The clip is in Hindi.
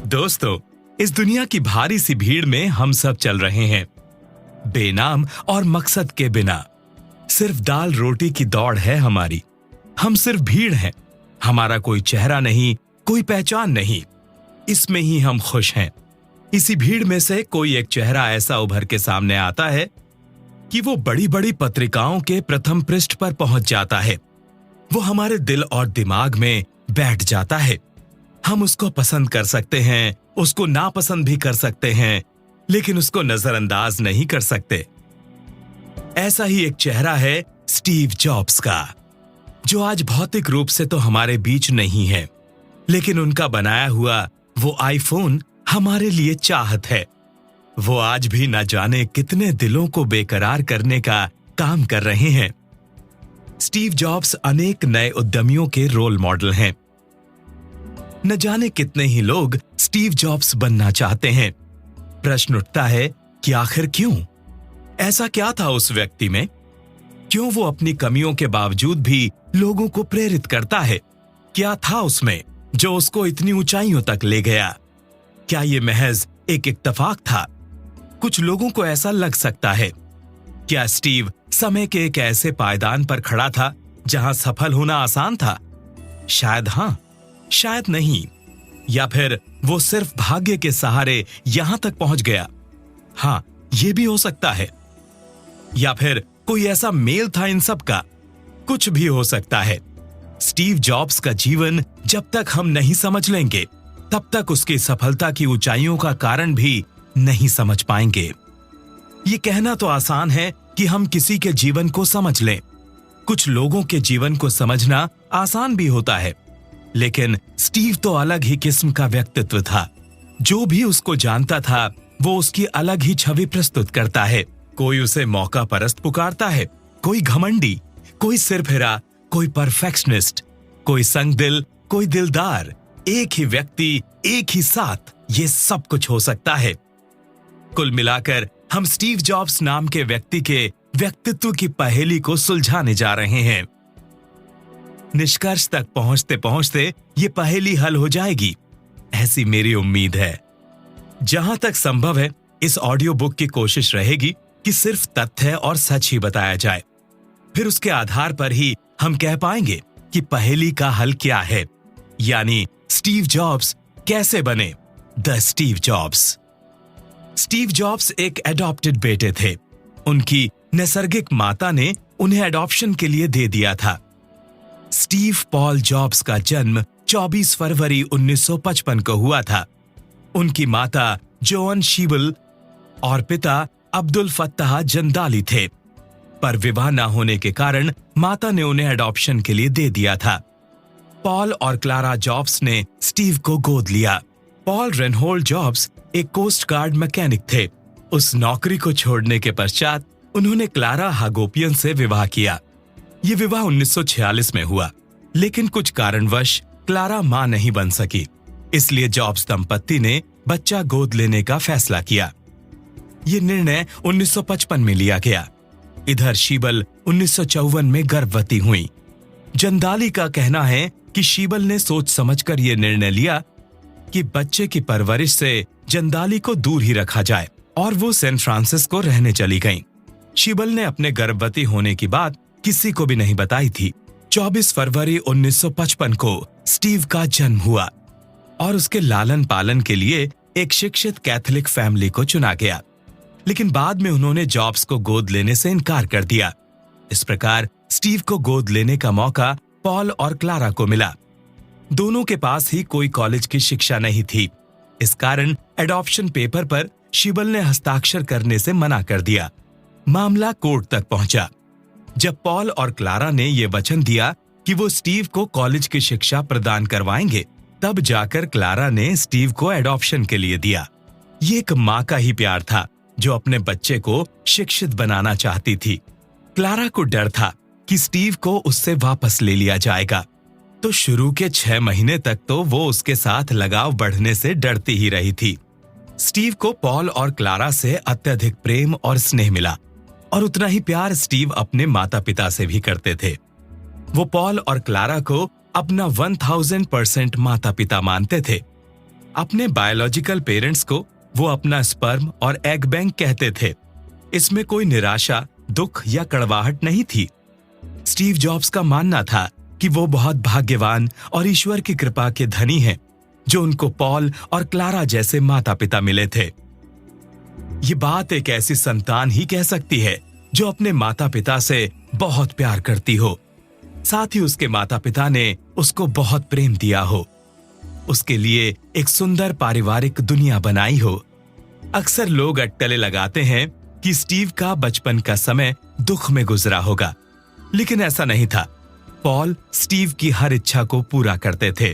दोस्तों, इस दुनिया की भारी सी भीड़ में हम सब चल रहे हैं, बेनाम और मकसद के बिना। सिर्फ दाल रोटी की दौड़ है हमारी। हम सिर्फ भीड़ हैं। हमारा कोई चेहरा नहीं, कोई पहचान नहीं। इसमें ही हम खुश हैं। इसी भीड़ में से कोई एक चेहरा ऐसा उभर के सामने आता है कि वो बड़ी बड़ी पत्रिकाओं के प्रथम पृष्ठ पर पहुंच जाता है। वो हमारे दिल और दिमाग में बैठ जाता है। हम उसको पसंद कर सकते हैं, उसको नापसंद भी कर सकते हैं, लेकिन उसको नजरअंदाज नहीं कर सकते। ऐसा ही एक चेहरा है स्टीव जॉब्स का, जो आज भौतिक रूप से तो हमारे बीच नहीं है, लेकिन उनका बनाया हुआ वो आईफोन हमारे लिए चाहत है। वो आज भी न जाने कितने दिलों को बेकरार करने का काम कर रहे हैं। स्टीव जॉब्स अनेक नए उद्यमियों के रोल मॉडल हैं। न जाने कितने ही लोग स्टीव जॉब्स बनना चाहते हैं। प्रश्न उठता है कि आखिर क्यों? ऐसा क्या था उस व्यक्ति में? क्यों वो अपनी कमियों के बावजूद भी लोगों को प्रेरित करता है? क्या था उसमें जो उसको इतनी ऊंचाइयों तक ले गया? क्या ये महज एक इत्तेफाक था? कुछ लोगों को ऐसा लग सकता है। क्या स्टीव समय के एक ऐसे पायदान पर खड़ा था जहां सफल होना आसान था? शायद हां, शायद नहीं। या फिर वो सिर्फ भाग्य के सहारे यहां तक पहुंच गया? हां, यह भी हो सकता है। या फिर कोई ऐसा मेल था इन सब का? कुछ भी हो सकता है। स्टीव जॉब्स का जीवन जब तक हम नहीं समझ लेंगे, तब तक उसकी सफलता की ऊंचाइयों का कारण भी नहीं समझ पाएंगे। ये कहना तो आसान है कि हम किसी के जीवन को समझ लें। कुछ लोगों के जीवन को समझना आसान भी होता है, लेकिन स्टीव तो अलग ही किस्म का व्यक्तित्व था। जो भी उसको जानता था वो उसकी अलग ही छवि प्रस्तुत करता है। कोई उसे मौका परस्त पुकारता है, कोई घमंडी, कोई सिरफिरा, कोई परफेक्शनिस्ट, कोई संगदिल, कोई दिलदार। एक ही व्यक्ति, एक ही साथ, ये सब कुछ हो सकता है। कुल मिलाकर हम स्टीव जॉब्स नाम के व्यक्ति के व्यक्तित्व की पहेली को सुलझाने जा रहे हैं। निष्कर्ष तक पहुंचते पहुंचते ये पहेली हल हो जाएगी, ऐसी मेरी उम्मीद है। जहां तक संभव है, इस ऑडियो बुक की कोशिश रहेगी कि सिर्फ तथ्य और सच ही बताया जाए। फिर उसके आधार पर ही हम कह पाएंगे कि पहेली का हल क्या है, यानी स्टीव जॉब्स कैसे बने the Steve jobs. Steve jobs एक एडॉप्टेड बेटे थे। उनकी नैसर्गिक माता ने उन्हें एडॉप्शन के लिए दे दिया था। स्टीव पॉल जॉब्स का जन्म 24 फरवरी 1955 को हुआ था। उनकी माता जोन शीबल और पिता अब्दुल फत्ताह जंदाली थे, पर विवाह न होने के कारण माता ने उन्हें एडॉप्शन के लिए दे दिया था। पॉल और क्लारा जॉब्स ने स्टीव को गोद लिया। पॉल रेनहोल्ड जॉब्स एक कोस्ट गार्ड मैकेनिक थे। उस नौकरी को छोड़ने के पश्चात उन्होंने क्लारा हागोपियन से विवाह किया। ये विवाह 1946 में हुआ, लेकिन कुछ कारणवश क्लारा मां नहीं बन सकी। इसलिए जॉब्स दंपत्ति ने बच्चा गोद लेने का फैसला किया। ये निर्णय 1955 में लिया गया। इधर शीबल 1954 में गर्भवती हुई। जंदाली का कहना है कि शीबल ने सोच समझकर यह निर्णय लिया कि बच्चे की परवरिश से जंदाली को दूर ही रखा जाए, और वो सैन फ्रांसिस्को रहने चली गईं। शीबल ने अपने गर्भवती होने की बात किसी को भी नहीं बताई थी। 24 फरवरी 1955 को स्टीव का जन्म हुआ और उसके लालन पालन के लिए एक शिक्षित कैथोलिक फैमिली को चुना गया, लेकिन बाद में उन्होंने जॉब्स को गोद लेने से इनकार कर दिया। इस प्रकार स्टीव को गोद लेने का मौका पॉल और क्लारा को मिला। दोनों के पास ही कोई कॉलेज की शिक्षा नहीं थी। इस कारण एडॉप्शन पेपर पर शीबल ने हस्ताक्षर करने से मना कर दिया। मामला कोर्ट तक पहुंचा। जब पॉल और क्लारा ने यह वचन दिया कि वो स्टीव को कॉलेज की शिक्षा प्रदान करवाएंगे, तब जाकर क्लारा ने स्टीव को एडॉप्शन के लिए दिया। ये एक मां का ही प्यार था जो अपने बच्चे को शिक्षित बनाना चाहती थी। क्लारा को डर था कि स्टीव को उससे वापस ले लिया जाएगा, तो शुरू के 6 महीने तक तो वो उसके साथ लगाव बढ़ने से डरती ही रही थी। स्टीव को पॉल और क्लारा से अत्यधिक प्रेम और स्नेह मिला, और उतना ही प्यार स्टीव अपने माता पिता से भी करते थे। वो पॉल और क्लारा को अपना 1000% माता पिता मानते थे। अपने बायोलॉजिकल पेरेंट्स को वो अपना स्पर्म और एग बैंक कहते थे। इसमें कोई निराशा, दुख या कड़वाहट नहीं थी। स्टीव जॉब्स का मानना था कि वो बहुत भाग्यवान और ईश्वर की कृपा के धनी हैं, जो उनको पॉल और क्लारा जैसे माता पिता मिले थे। ये बात एक ऐसी संतान ही कह सकती है जो अपने माता पिता से बहुत प्यार करती हो, साथ ही उसके माता पिता ने उसको बहुत प्रेम दिया हो, उसके लिए एक सुंदर पारिवारिक दुनिया बनाई हो। अक्सर लोग अटकलें लगाते हैं कि स्टीव का बचपन का समय दुख में गुजरा होगा, लेकिन ऐसा नहीं था। पॉल स्टीव की हर इच्छा को पूरा करते थे।